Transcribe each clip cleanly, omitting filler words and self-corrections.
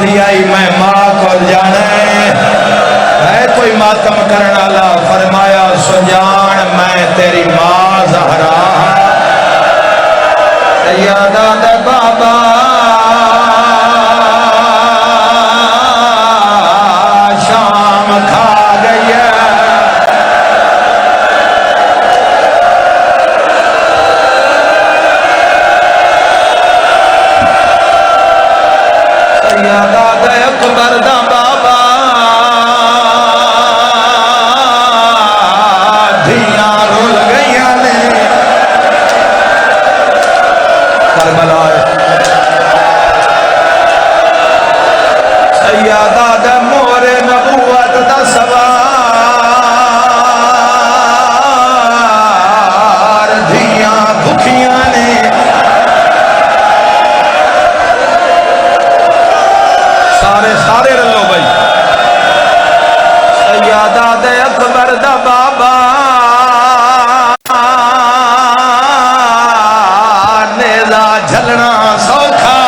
थी आई मैं माँ को जाने है कोई मातम करने वाला फरमाया सुजान मैं तेरी माँ ज़हरा सैयदा दे बाबा शाम खा गई है सैयदा दे अकबर दा बाबा सैयदा दे मोरे नबूवत दा सवार धियां भुखियां ने सारे रलो भाई सैयदा दे अकबर दा बाबा नेज़ा झलना सौखा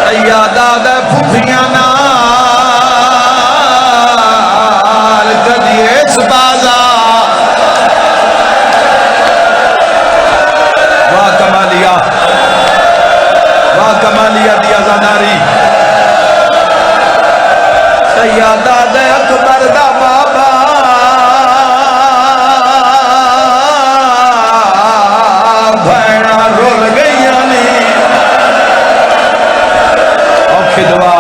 सैयदा दे फुफियां नाल गदिए सबाजा वाह कमालिया दी आज़ादारी सैयदा दे अकबर दा बाबा भैणा रुल गईयां ने औखी दुआ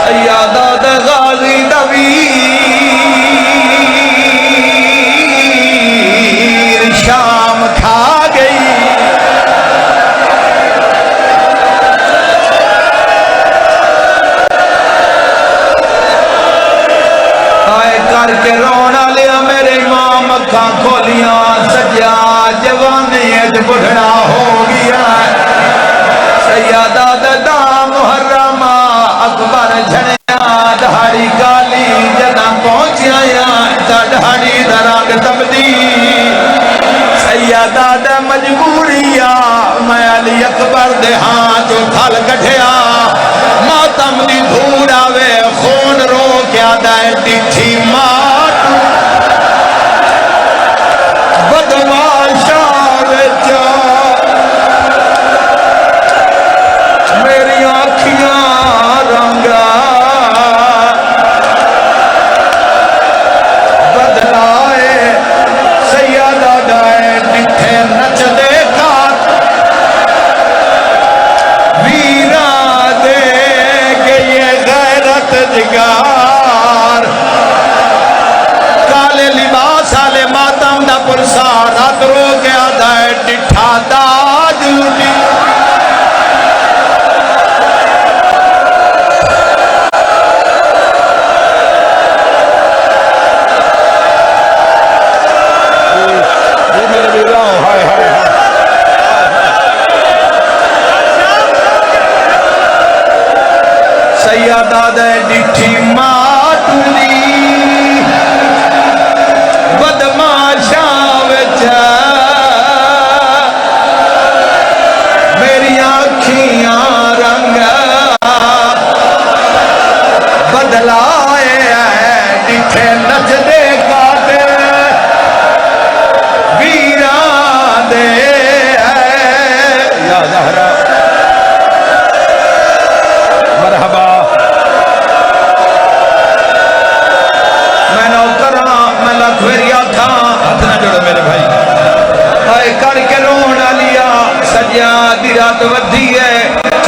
सैयदा दे गाज़ी दा वीर शाम खा गई आए करके रोना लिया मेरे इमाम अखा खोलियां सजा जवानी बुढ़ना हो गया सैयदा दा मुहर्रमा अकबर झड़िया दहाड़ी गाली जना पहुंचिया दहाड़ी दा रंग तबदी सैयदा दा मजबूरिया मैं अली अकबर दे हाथ थल कढ़िया मातम दी धूड़ आवे खून रो क्या दे डिठी मां बदमाशा विच मेरी अखियां रंगा बदलाए सैयदा दे डिठे नचदे कार वीरा दे गए गैरत जिगार काले लिबास आले मातम दा पुरसा रात रो गया दाए डिठा दाद लुटी सैयदा दे डिठी मातुली बदमाशा विच मेरी अखियां रंग बदलाए डिठे नचदे काटे वीरा दे या ज़हरा मरहबा मैं नौकरा मैं लखवेरिया था हाथ ना जोड़ो मेरे भाई आए करके रोना लिया सजा दी रात वधी है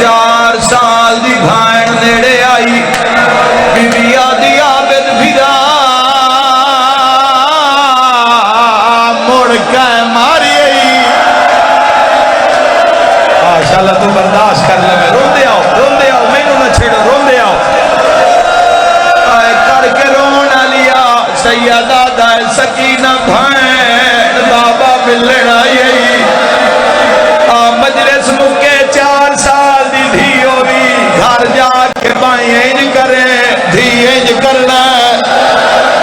4 साल दी भाण नेड़े आई बीबी आदि आबिद फिरा मुड़ के मारी माशाअल्लाह तू बर्दाश्त कर ले रोंदे आओ मैनू ना छेड़ो रोंदे आओ आए करके रोना लिया सैयदा दा सकीना भैन बाबा मिलन आई मजलिस मुके 4 साल दी धी होवी घर जाके भाई इंज करे धी इंज करना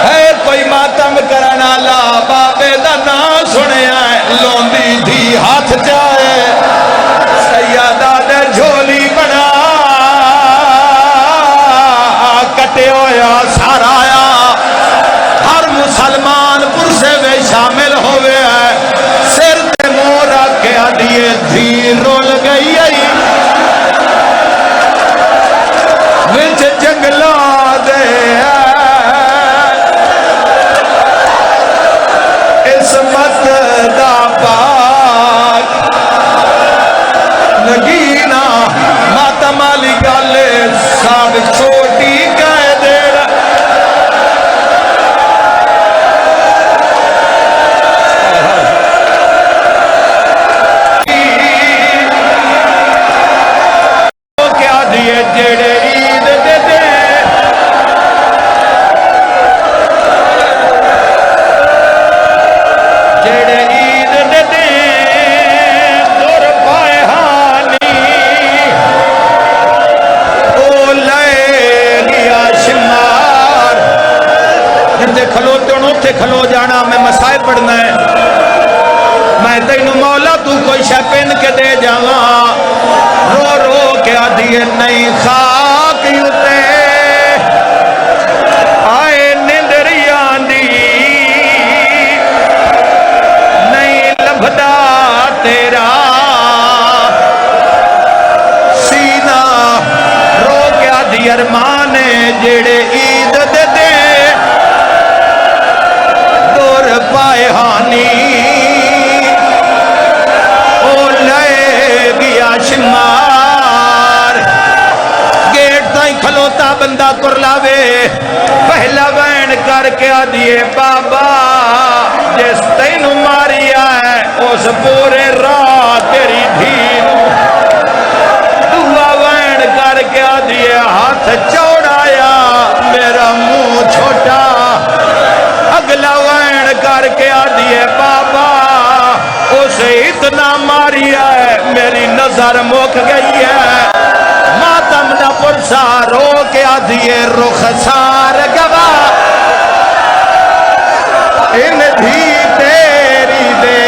है कोई मातम करना ला बाबे दा धी हाथ चाहे सैयदा दे झोली बना कटे होया सारा हर मुसलमान पुरसे में शामिल होवे सिर ते मोह रख के आदिए धी रोल गई विच जंगला दे इसमत दा पाक नगीना माता माली गाले साग छोटी कह दे क्या दिए जेड़े ईद दे दे जेड़े ईद दे दे दुर पाए हानी ओ ले लिया शिमार जिथे खलोते हो उत्थे खलो जाना मैं मसाए पढ़ना है मैं तेनू मौला तू कोई शै पिन के दे जावा रो रो के आदिए नहीं खाक उते आए निंदरिया दी नहीं लभदा तेरा सीना रो के आदि अरमान जेड़े ईद दे दे दूर पाए हानी ओ ले गया शिमार गेट ताई खलोता बंदा कुरलावे पहला वैन करके आदिए बाबा जिस तेनू मारिया है उस पूरे रात तेरी धी दुआ वैन करके आदिए हाथ चौड़ाया मेरा मुंह छोटा अगला वैन करके आदिए बाबा उसे इतना मारिया है मेरी नजर मुक गई है मातम दा पुरसा रो के आदिए रुखसार गवा इन धी तेरी दे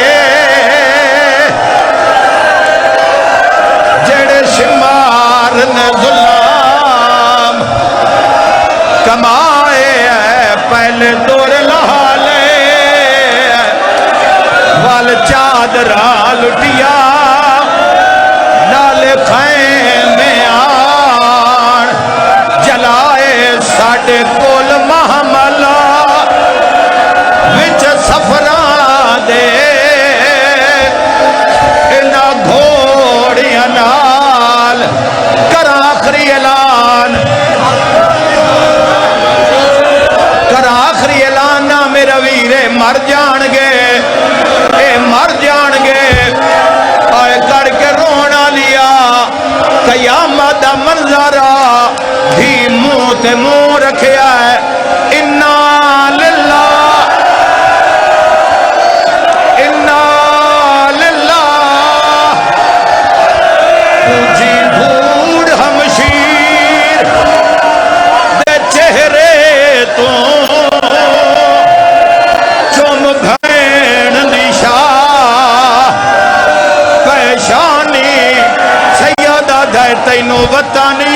जेड़े शिमार ने जुलाम कमाए है पहले दूर लहा ले वाल चादरा लुटिया नाले खैमे आन जलाए साडे कोल महमला विच सफरा दे इना घोड़ियां नाल करा आखरी ऐलान करा आखरी ऐलान ना मेरा वीरे मर जाणगे मर जाणगे आए करके रोना लिया कयामत दा मंजरा धी मुंह ते मुंह रखिया है इन्ना लिल्लाह इन्ना लिल्लाह पूजी भूड़ हमशीर दे चेहरे तो चुम भैन दिशा पैशानी सैयदा दे तैनू वतानी